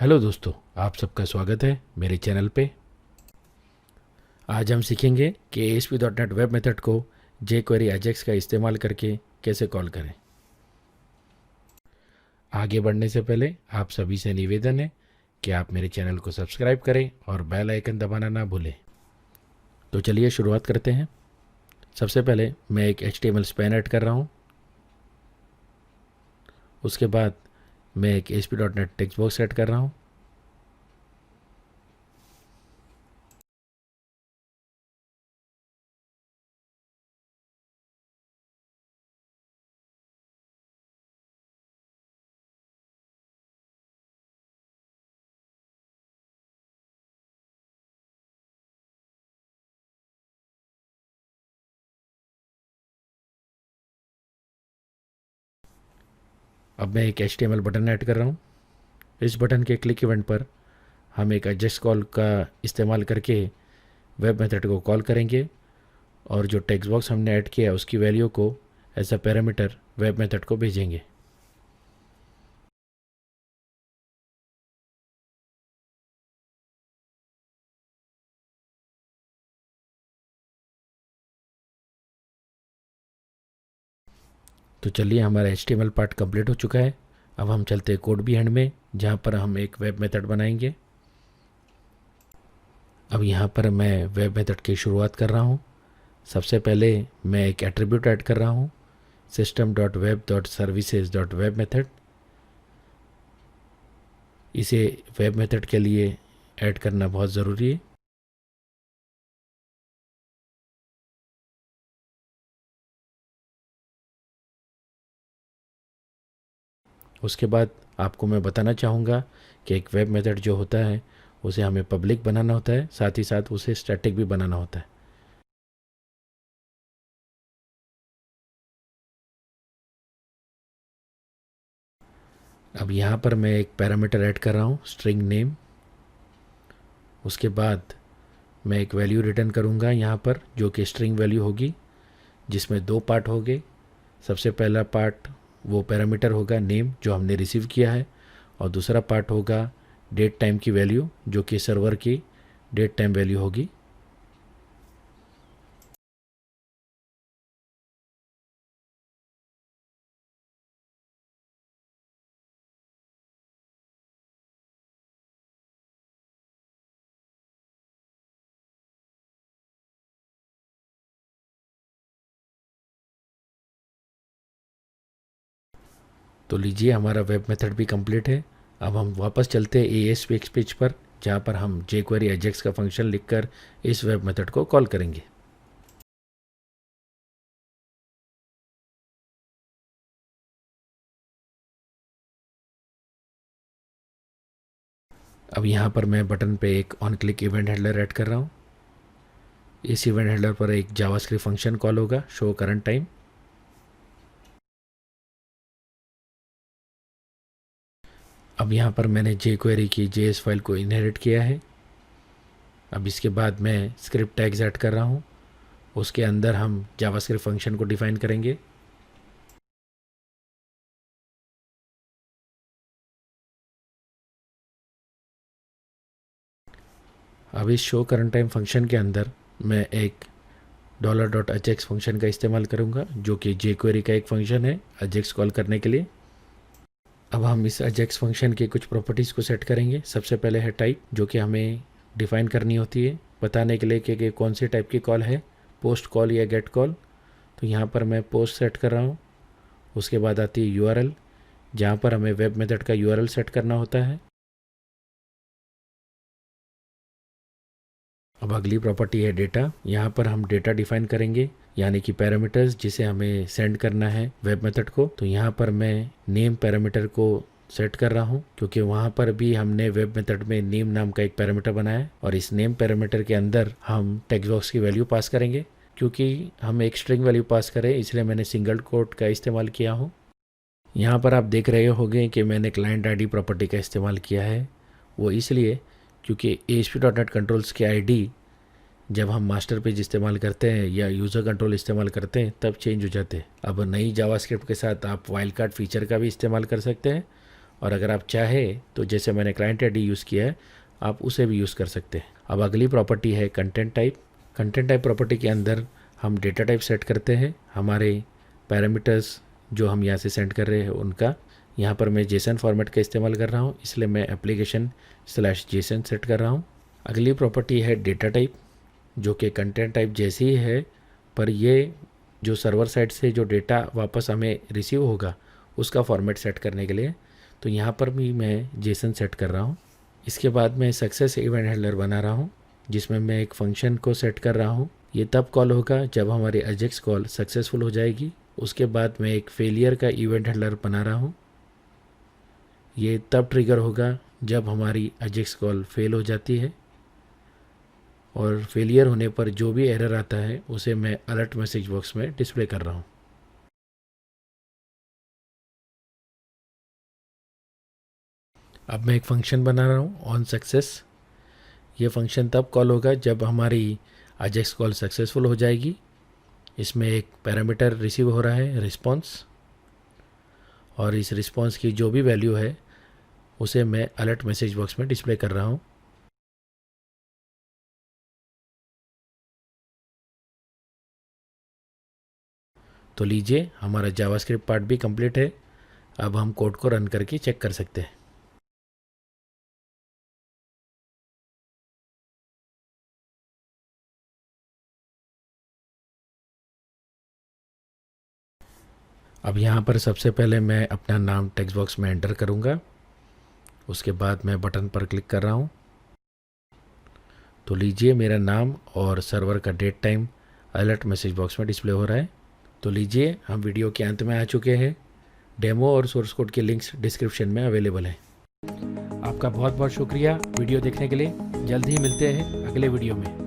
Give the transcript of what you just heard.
Hello दोस्तों, आप सबका स्वागत है मेरे चैनल पे। आज हम सीखेंगे कि ASP.NET वेब मेथड को jQuery Ajax का इस्तेमाल करके कैसे कॉल करें। आगे बढ़ने से पहले आप सभी से निवेदन है कि आप मेरे चैनल को सब्सक्राइब करें और बेल आइकन दबाना ना भूलें। तो चलिए शुरुआत करते हैं। सबसे पहले मैं एक HTML स्पैन ऐड कर रहा हूँ। उसके बाद मैं एक ASP.NET टेक्स्ट बॉक्स ऐड कर रहा हूँ। अब मैं एक HTML बटन ऐड कर रहा हूँ। इस बटन के क्लिक इवेंट पर हम एक एजेक्स कॉल का इस्तेमाल करके वेब मेथड को कॉल करेंगे और जो टेक्स्ट बॉक्स हमने ऐड किया है उसकी वैल्यू को as a parameter web method को भेजेंगे। तो चलिए, हमारा HTML पार्ट कंप्लीट हो चुका है। अब हम चलते हैं कोड भी एंड में, जहाँ पर हम एक वेब मेथड बनाएंगे। अब यहाँ पर मैं वेब मेथड की शुरुआत कर रहा हूँ। सबसे पहले मैं एक एट्रीब्यूट ऐड कर रहा हूँ, system.web.services.web मेथड। इसे वेब मेथड के लिए ऐड करना बहुत ज़रूरी है। उसके बाद आपको मैं बताना चाहूँगा कि एक वेब मेथड जो होता है उसे हमें पब्लिक बनाना होता है, साथ ही साथ उसे स्टैटिक भी बनाना होता है। अब यहाँ पर मैं एक पैरामीटर ऐड कर रहा हूँ, स्ट्रिंग नेम। उसके बाद मैं एक वैल्यू रिटर्न करूँगा यहाँ पर, जो कि स्ट्रिंग वैल्यू होगी, जिसमें दो पार्ट होंगे। सबसे पहला पार्ट वो पैरामीटर होगा नेम जो हमने रिसीव किया है, और दूसरा पार्ट होगा डेट टाइम की वैल्यू, जो कि सर्वर की डेट टाइम वैल्यू होगी। तो लीजिए, हमारा वेब मेथड भी कंप्लीट है। अब हम वापस चलते हैं ASP पेज पर, जहाँ पर हम jQuery Ajax का फंक्शन लिखकर इस वेब मेथड को कॉल करेंगे। अब यहाँ पर मैं बटन पे एक on click event handler add कर रहा हूँ। इस इवेंट हैंडलर पर एक जावास्क्रिप्ट फंक्शन कॉल होगा, शो करंट टाइम। अब यहाँ पर मैंने jQuery की JS फाइल को इनहेरिट किया है। अब इसके बाद मैं स्क्रिप्ट टैग्स ऐड कर रहा हूँ। उसके अंदर हम जावास्क्रिप्ट फंक्शन को डिफाइन करेंगे। अब इस शो करंट टाइम फंक्शन के अंदर मैं एक $.ajax फंक्शन का इस्तेमाल करूँगा, जो कि jQuery का एक फंक्शन है ajax कॉल करने के लिए। अब हम इस ajax फंक्शन के कुछ प्रॉपर्टीज़ को सेट करेंगे। सबसे पहले है टाइप, जो कि हमें डिफ़ाइन करनी होती है बताने के लिए कि कौन से टाइप की कॉल है, पोस्ट कॉल या गेट कॉल। तो यहाँ पर मैं पोस्ट सेट कर रहा हूँ। उसके बाद आती है URL, जहाँ पर हमें वेब मेथड का URL सेट करना होता है। अब अगली प्रॉपर्टी है डेटा। यहाँ पर हम डेटा डिफाइन करेंगे, यानी कि पैरामीटर्स जिसे हमें सेंड करना है वेब मेथड को। तो यहाँ पर मैं नेम पैरामीटर को सेट कर रहा हूँ, क्योंकि वहाँ पर भी हमने वेब मेथड में नेम नाम का एक पैरामीटर बनाया है, और इस नेम पैरामीटर के अंदर हम टेक्स्ट बॉक्स की वैल्यू पास करेंगे। क्योंकि हम एक स्ट्रिंग वैल्यू पास करें, इसलिए मैंने सिंगल कोट का इस्तेमाल किया हूँ। यहाँ पर आप देख रहे होंगे कि मैंने क्लाइंट आईडी प्रॉपर्टी का इस्तेमाल किया है। वो इसलिए क्योंकि ASP.NET कंट्रोल्स के आईडी जब हम मास्टर पेज इस्तेमाल करते हैं या यूज़र कंट्रोल इस्तेमाल करते हैं तब चेंज हो जाते हैं। अब नई जावास्क्रिप्ट के साथ आप वाइल्ड कार्ड फीचर का भी इस्तेमाल कर सकते हैं, और अगर आप चाहे तो जैसे मैंने क्लाइंट आईडी यूज़ किया है आप उसे भी यूज़ कर सकते हैं। अब अगली प्रॉपर्टी है content type. Content type property के अंदर हम डेटा टाइप सेट करते हैं, हमारे पैरामीटर्स जो हम यहाँ से सेंड कर रहे हैं उनका। यहाँ पर मैं जेसन फॉर्मेट का इस्तेमाल कर रहा हूँ, इसलिए मैं एप्लीकेशन/जेसन सेट कर रहा हूँ। अगली प्रॉपर्टी है डेटा टाइप, जो कि कंटेंट टाइप जैसी ही है, पर ये जो सर्वर साइड से जो डेटा वापस हमें रिसीव होगा उसका फॉर्मेट सेट करने के लिए, तो यहाँ पर भी मैं जेसन सेट कर रहा हूँ। इसके बाद मैं सक्सेस इवेंट हैंडलर बना रहा हूँ, जिसमें मैं एक फंक्शन को सेट कर रहा हूँ। ये तब कॉल होगा जब हमारी अजेक्स कॉल सक्सेसफुल हो जाएगी। उसके बाद मैं एक फेलियर का इवेंट हैंडलर बना रहा हूँ। ये तब ट्रिगर होगा जब हमारी अजेक्स कॉल फेल हो जाती है, और फेलियर होने पर जो भी एरर आता है उसे मैं अलर्ट मैसेज बॉक्स में डिस्प्ले कर रहा हूँ। अब मैं एक फंक्शन बना रहा हूँ ऑन सक्सेस। ये फंक्शन तब कॉल होगा जब हमारी अजेक्स कॉल सक्सेसफुल हो जाएगी। इसमें एक पैरामीटर रिसीव हो रहा है रिस्पॉन्स, और इस रिस्पॉन्स की जो भी वैल्यू है उसे मैं अलर्ट मैसेज बॉक्स में डिस्प्ले कर रहा हूँ। तो लीजिए हमारा जावास्क्रिप्ट पार्ट भी कंप्लीट है। अब हम कोड को रन करके चेक कर सकते हैं। अब यहाँ पर सबसे पहले मैं अपना नाम टेक्स्ट बॉक्स में एंटर करूँगा। उसके बाद मैं बटन पर क्लिक कर रहा हूँ। तो लीजिए मेरा नाम और सर्वर का date time alert message box में डिस्प्ले हो रहा है। तो लीजिए हम वीडियो के अंत में आ चुके हैं। डेमो और सोर्स कोड के लिंक्स डिस्क्रिप्शन में अवेलेबल हैं। आपका बहुत बहुत शुक्रिया वीडियो देखने के लिए। जल्द ही मिलते हैं अगले वीडियो में।